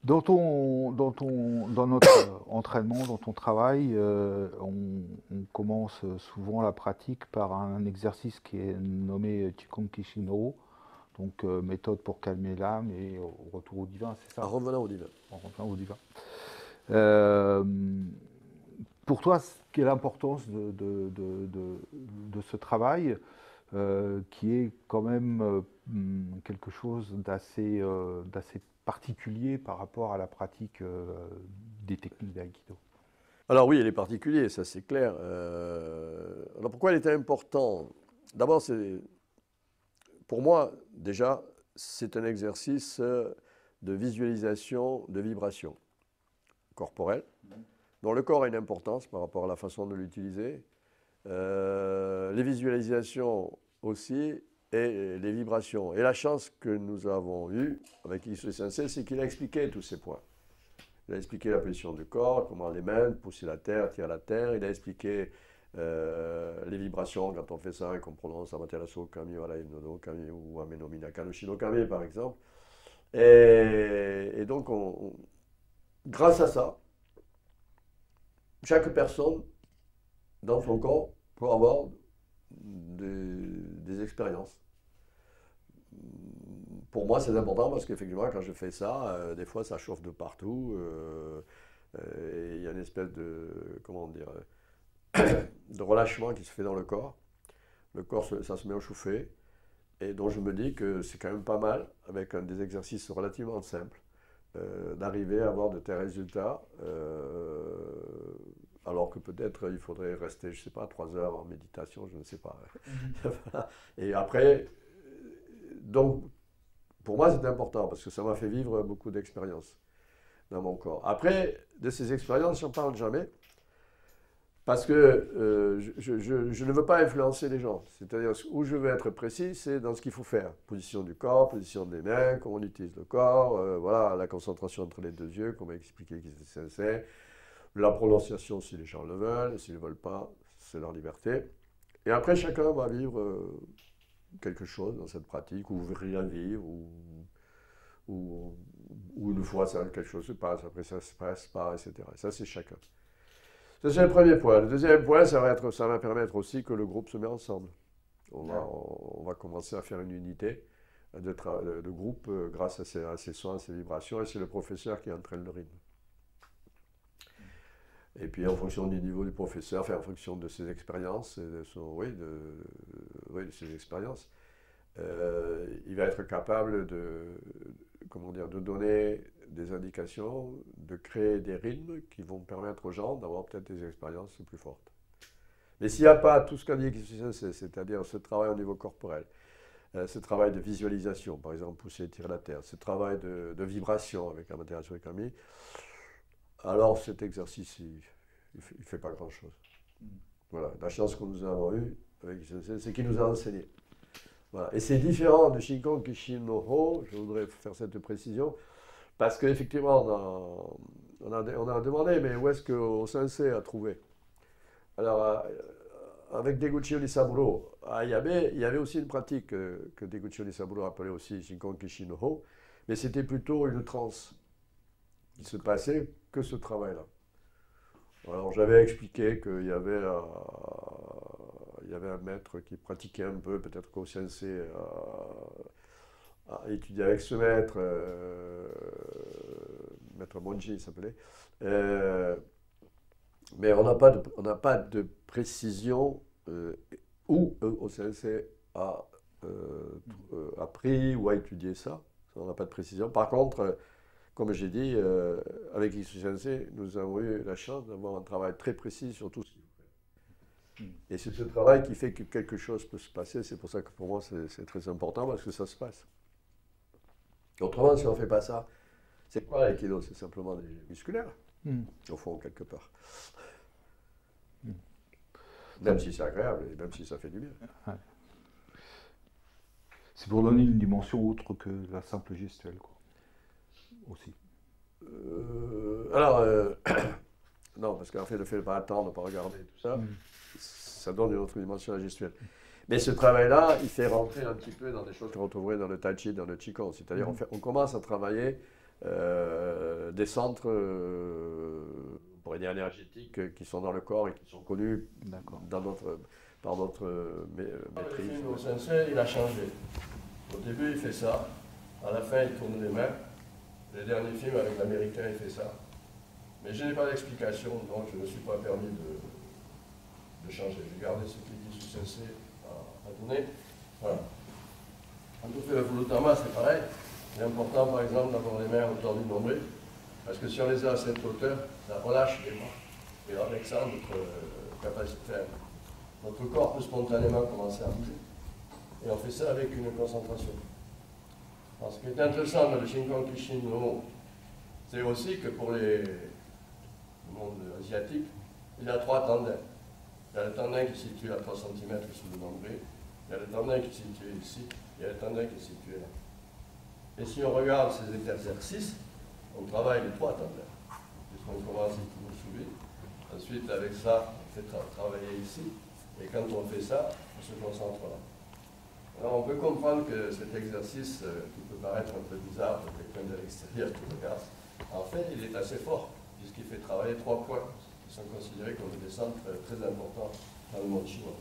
Dans notre entraînement, dans ton travail, on commence souvent la pratique par un exercice qui est nommé Qigong Kishin-no, donc méthode pour calmer l'âme et au retour au divin, c'est En ça? revenant au divin. En revenant au divin. Euh, pour toi, quelle est l'importance de ce travail qui est quand même quelque chose d'assez particulier par rapport à la pratique des techniques d'aïkido. Alors oui, il est particulier, ça c'est clair. Alors pourquoi il était important? D'abord, pour moi, déjà, c'est un exercice de visualisation de vibration corporelle, dont le corps a une importance par rapport à la façon de l'utiliser. Les visualisations aussi et les vibrations. Et la chance que nous avons eue avec Issu Sensei, c'est qu'il a expliqué tous ces points. Il a expliqué la position du corps, comment les mains, pousser la terre, tirer la terre. Il a expliqué les vibrations quand on fait ça et qu'on prononce Amaterasu Kami, Warai no Kami ou Ameno Minaka no Shino Kami par exemple. Et donc, grâce à ça, chaque personne dans son corps peut avoir des expériences. Pour moi, c'est important parce qu'effectivement, quand je fais ça, des fois, ça chauffe de partout. Il y a une espèce de, comment dire, de relâchement qui se fait dans le corps. Le corps, ça se met à chauffer. Et donc, je me dis que c'est quand même pas mal, avec des exercices relativement simples, d'arriver à avoir de tels résultats. Alors que peut-être il faudrait rester, je ne sais pas, 3 heures en méditation, je ne sais pas. Voilà. Et après, donc, pour moi, c'est important parce que ça m'a fait vivre beaucoup d'expériences dans mon corps. Après, de ces expériences, je n'en parle jamais parce que je ne veux pas influencer les gens. C'est-à-dire, où je veux être précis, c'est dans ce qu'il faut faire. Position du corps, position des mains, comment on utilise le corps, voilà, la concentration entre les deux yeux, comme a expliqué qui c'est sincère. La prononciation, si les gens le veulent, s'ils ne le veulent pas, c'est leur liberté. Et après, chacun va vivre quelque chose dans cette pratique, ou rien vivre, ou une fois ça, quelque chose se passe, après ça se passe pas, etc. Ça, c'est chacun. Ça, c'est le premier point. Le deuxième point, ça va permettre aussi que le groupe se met ensemble. On va commencer à faire une unité de groupe grâce à ces sons, à ces vibrations, et c'est le professeur qui entraîne le rythme. Et puis en fonction du niveau du professeur, enfin en fonction de ses expériences, de ses expériences, il va être capable comment dire, de donner des indications, de créer des rythmes qui vont permettre aux gens d'avoir peut-être des expériences plus fortes. Mais s'il n'y a pas tout ce qu'a dit, c'est-à-dire ce travail au niveau corporel, ce travail de visualisation, par exemple pousser et tirer la terre, ce travail de vibration avec Amaterasu Kami, alors cet exercice, il ne fait pas grand-chose. Voilà. La chance que nous avons eue avec Sensei, c'est qu'il nous a enseigné. Voilà. Et c'est différent de Shingon Kishin no Ho, je voudrais faire cette précision, parce qu'effectivement, on a demandé, mais où est-ce que Sensei a trouvé? Alors, avec Deguchi Onisaburo à Ayabe, il y avait aussi une pratique que Deguchi Onisaburo appelait aussi Shingon Kishin no Ho, mais c'était plutôt une transe. Il ne se passait que ce travail-là. Alors j'avais expliqué qu'il y avait un maître qui pratiquait un peu, peut-être qu'au Sensei a étudié avec ce maître, maître Monji il s'appelait, mais on n'a pas de précision où au Sensei a appris ou a étudié ça, on n'a pas de précision. Par contre, comme j'ai dit, avec Issu Sensei, nous avons eu la chance d'avoir un travail très précis sur tout ce qu'il faut faire. Et c'est ce travail qui fait que quelque chose peut se passer. C'est pour ça que pour moi, c'est très important parce que ça se passe. Autrement, si on ne fait pas ça, c'est quoi l'aïkido? C'est simplement des musculaires, au fond, quelque part. Même si c'est agréable et même si ça fait du bien. Ouais. C'est pour donner une dimension autre que la simple gestuelle, quoi. Aussi. Non, parce qu'en fait, le fait de ne pas attendre, de ne pas regarder, tout ça, ça donne une autre dimension à la gestuelle. Mais ce travail-là, il fait rentrer un petit peu dans des choses qu'on retrouverait dans le tai chi, dans le qigong. C'est-à-dire, on commence à travailler des centres pour aider énergétiques qui sont dans le corps et qui sont connus par notre maîtrise. Le film au sensei, il a changé. Au début, il fait ça. À la fin, il tourne les mains. Les derniers films avec l'américain, il fait ça. Mais je n'ai pas d'explication, donc je ne me suis pas permis de changer. J'ai gardé ce qui dit sous sensei à donner. Voilà. Quand on fait le Fulutama, c'est pareil. C'est important, par exemple, d'avoir les mains à hauteur du nombril, parce que si on les a à cette hauteur, ça relâche les mains. Et avec ça, notre corps peut spontanément commencer à bouger. Et on fait ça avec une concentration. Alors, ce qui est intéressant dans le Shingon Kishin no, c'est aussi que pour le monde asiatique, il y a 3 tendins. Il y a le tendin qui est situé à 3 cm sous le nombril, il y a le tendin qui est situé ici, il y a le tendin qui est situé là. Et si on regarde ces exercices, on travaille les 3 tendins. Puisqu'on commence sous lui. Ensuite, avec ça, on fait travailler ici. Et quand on fait ça, on se concentre là. Alors, on peut comprendre que cet exercice, qui peut paraître un peu bizarre pour quelqu'un de l'extérieur qui regarde, en fait, il est assez fort, puisqu'il fait travailler 3 points qui sont considérés comme des centres très importants dans le monde chinois.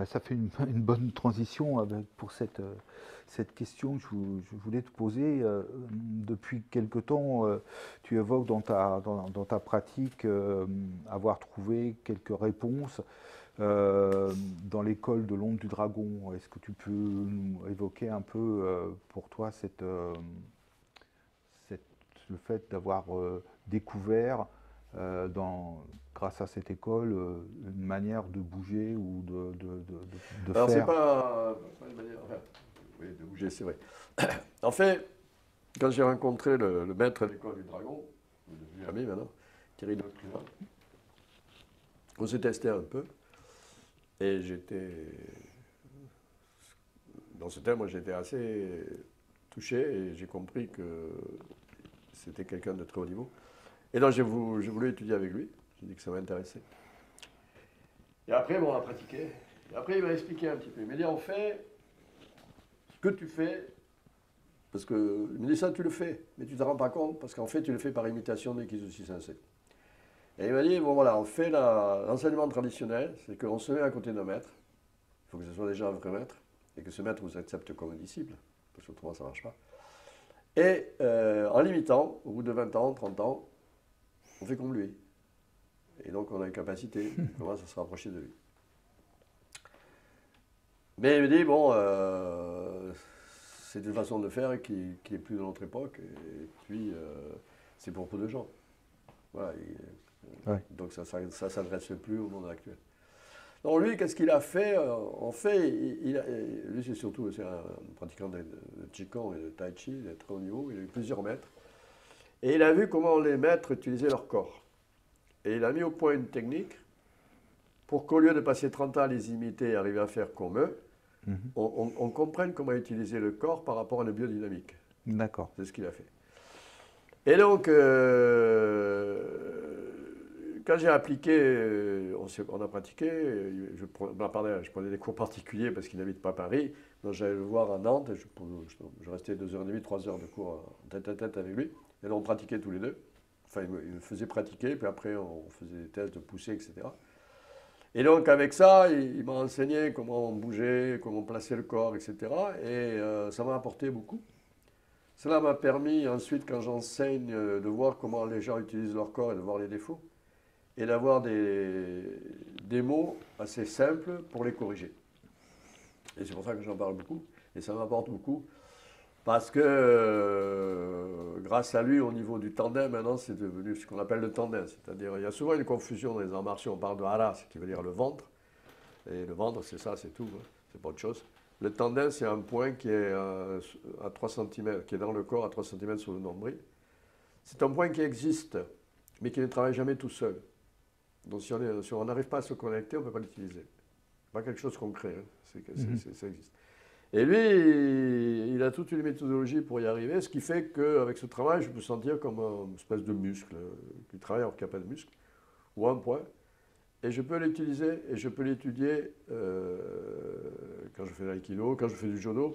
Ça fait une bonne transition pour cette question que je voulais te poser. Depuis quelque temps, tu évoques dans ta pratique avoir trouvé quelques réponses dans l'école de l'onde du dragon. Est-ce que tu peux nous évoquer un peu pour toi le fait d'avoir découvert grâce à cette école, une manière de bouger ou de Alors, faire. c'est pas une manière. Enfin, oui, de bouger, c'est vrai. En fait, quand j'ai rencontré le maître de l'école du dragon, devenu ami maintenant, Thierry Doclin, on s'est testé un peu. Et dans ce thème, moi j'étais assez touché et j'ai compris que c'était quelqu'un de très haut niveau. Et donc j'ai voulu étudier avec lui, j'ai dit que ça m'intéressait. Et après, bon, on a pratiqué. Et après, il m'a expliqué un petit peu. Il m'a dit, en fait, ce que tu fais, parce que, il me dit ça, tu le fais, mais tu ne te rends pas compte, parce qu'en fait, tu le fais par imitation de Kizushi Sensei. Et il m'a dit, bon voilà, on fait l'enseignement traditionnel, c'est qu'on se met à côté d'un maître, il faut que ce soit déjà un vrai maître, et que ce maître vous accepte comme un disciple, parce qu'autrement ça ne marche pas. Et en l'imitant, au bout de 20 ans, 30 ans, on fait comme lui. Et donc on a une capacité, on commence à se rapprocher de lui. Mais il me dit, bon, c'est une façon de faire qui est plus de notre époque, et puis c'est pour peu de gens. Voilà, ouais. Donc ça ne s'adresse plus au monde actuel. Donc lui, qu'est-ce qu'il a fait? En fait, lui c'est surtout un pratiquant de Qigong et de Tai Chi, il est très haut niveau, il a eu plusieurs maîtres. Et il a vu comment les maîtres utilisaient leur corps. Et il a mis au point une technique pour qu'au lieu de passer 30 ans à les imiter et arriver à faire comme eux, on comprenne comment utiliser le corps par rapport à la biodynamique. D'accord. C'est ce qu'il a fait. Et donc, quand j'ai appliqué, on a pratiqué, je prenais des cours particuliers parce qu'il n'habite pas Paris, donc j'allais le voir à Nantes, et je restais 2h30, 3 heures de cours tête à tête avec lui, et là on pratiquait tous les deux. Enfin, il me faisait pratiquer, puis après on faisait des tests de poussée, etc. Et donc avec ça, il m'a enseigné comment bouger, comment placer le corps, etc. Et ça m'a apporté beaucoup. Cela m'a permis ensuite, quand j'enseigne, de voir comment les gens utilisent leur corps et de voir les défauts. Et d'avoir des mots assez simples pour les corriger. Et c'est pour ça que j'en parle beaucoup. Et ça m'apporte beaucoup. Parce que grâce à lui, au niveau du tandem, maintenant, c'est devenu ce qu'on appelle le tandem. C'est-à-dire, il y a souvent une confusion dans les arts martiaux. On parle de hara, ce qui veut dire le ventre. Et le ventre, c'est ça, c'est tout. Hein. C'est pas autre chose. Le tandem, c'est un point qui est à 3 cm, qui est dans le corps à 3 cm sur le nombril. C'est un point qui existe, mais qui ne travaille jamais tout seul. Donc si on n'arrive pas à se connecter, on ne peut pas l'utiliser. Pas quelque chose qu'on crée, hein. Ça existe. Et lui, il a toute une méthodologie pour y arriver, ce qui fait qu'avec ce travail, je peux sentir comme une espèce de muscle, qui travaille alors qu'il n'y a pas de muscle, ou un point. Et je peux l'utiliser et je peux l'étudier quand je fais l'aïkido, quand je fais du judo,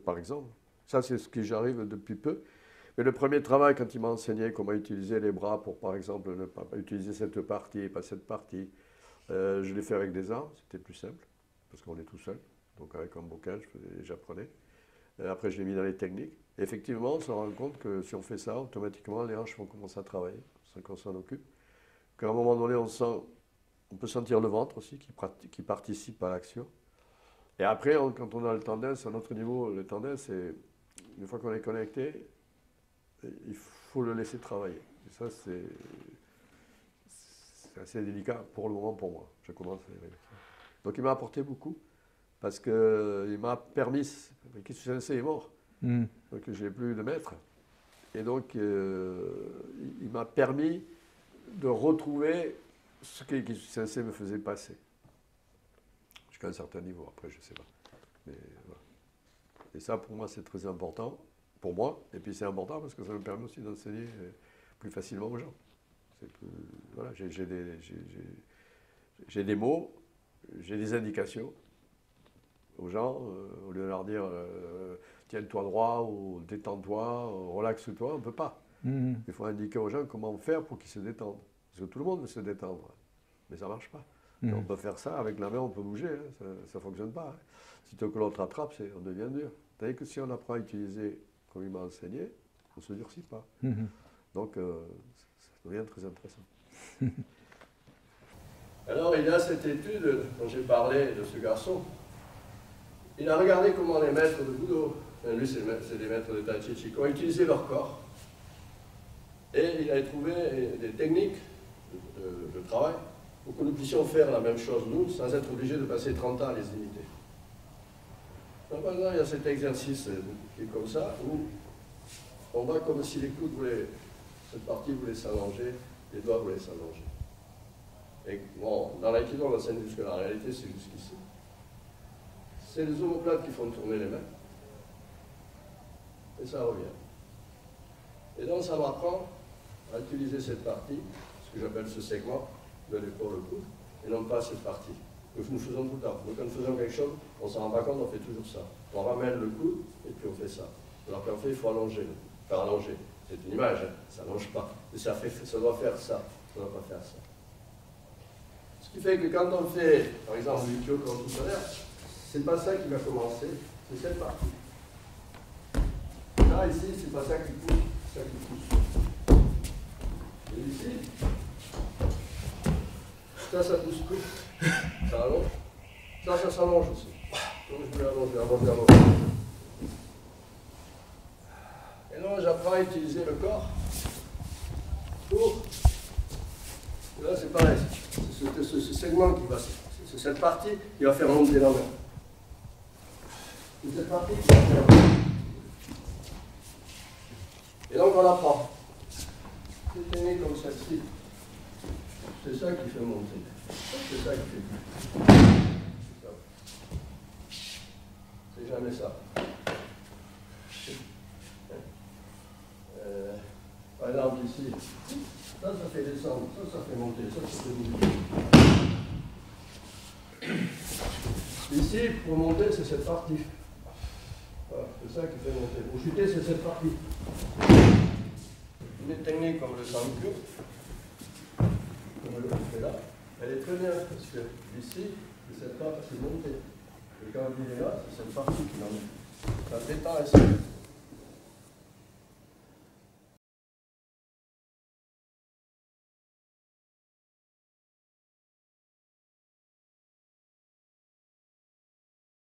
par exemple. Ça, c'est ce que j'arrive depuis peu. Mais le premier travail, quand il m'a enseigné comment utiliser les bras pour, par exemple, ne pas utiliser cette partie et pas cette partie, je l'ai fait avec des armes, c'était plus simple, parce qu'on est tout seul. Donc avec un bouquin, j'apprenais. Après, je l'ai mis dans les techniques. Et effectivement, on se rend compte que si on fait ça, automatiquement, les hanches vont commencer à travailler, sans qu'on s'en occupe. Qu'à un moment donné, on peut sentir le ventre aussi, qui participe à l'action. Et après, quand on a le tendance, à notre niveau, le tendance, c'est, une fois qu'on est connecté, il faut le laisser travailler. Et ça, c'est assez délicat pour le moment pour moi. Je commence à y. Donc il m'a apporté beaucoup, parce qu'il m'a permis, Rikishi Sensei est mort, donc je n'ai plus de maître. Et donc il m'a permis de retrouver ce que Rikishi Sensei me faisait passer. Jusqu'à un certain niveau, après je ne sais pas. Mais, voilà. Et ça pour moi c'est très important, pour moi, et puis c'est important parce que ça me permet aussi d'enseigner plus facilement aux gens. Voilà, j'ai des mots, j'ai des indications aux gens, au lieu de leur dire tiens-toi droit ou détends-toi, relaxe-toi, on ne peut pas. Il faut indiquer aux gens comment faire pour qu'ils se détendent. Parce que tout le monde veut se détendre, mais ça ne marche pas. On peut faire ça, avec la main on peut bouger, hein, ça ne fonctionne pas. Hein. Si tu veux que l'autre attrape, on devient dur. Tandis que si on apprend à utiliser comme il m'a enseigné, on ne se durcit pas. Donc ça devient très intéressant. Alors il y a cette étude dont j'ai parlé de ce garçon. Il a regardé comment les maîtres de Budo, lui c'est des maîtres de Tai Chi Chuan, ont utilisé leur corps. Et il a trouvé des techniques de travail pour que nous puissions faire la même chose nous, sans être obligés de passer 30 ans à les imiter. Donc maintenant il y a cet exercice qui est comme ça, où on va comme si les coudes voulaient, cette partie voulait s'allonger, les doigts voulaient s'allonger. Et bon, dans l'aïkido, on enseigne jusque la réalité, c'est jusqu'ici. C'est les omoplates qui font tourner les mains. Et ça revient. Et donc, ça m'apprend à utiliser cette partie, ce que j'appelle ce segment de l'épaule au coude, et non pas cette partie. Que nous faisons tout le temps. Donc, quand nous faisons quelque chose, on ne s'en rend pas compte, on fait toujours ça. On ramène le coude, et puis on fait ça. Alors qu'en fait, il faut allonger. Faire allonger. C'est une image, hein. Ça n'allonge pas. Et ça doit faire ça. Ça ne doit pas faire ça. Ce qui fait que quand on fait, par exemple, le Kyo comme tout à l'heure, c'est pas ça qui va commencer, c'est cette partie. Là, ici, c'est pas ça qui pousse, c'est ça qui pousse. Et ici, ça pousse plus. Ça allonge. Ça s'allonge aussi. Donc je vais allonger. Et donc j'apprends à utiliser le corps pour. Et là, c'est pareil. C'est ce segment qui va. C'est cette partie qui va faire monter la main. C'est cette partie qui va faire. Et donc on apprend. C'est technique comme celle-ci. C'est ça qui fait monter. C'est ça qui fait. C'est jamais ça. Par exemple ici. Ça fait descendre, ça fait monter, ça fait monter. Ici, pour monter, c'est cette partie. Voilà, c'est ça qui fait monter. Pour chuter, c'est cette partie. Une technique comme le Sankyo, comme le fait là, elle est très bien, parce que ici, c'est cette partie qui est montée. Et quand il est là, c'est cette partie qui l'emmène. Ça détend ici.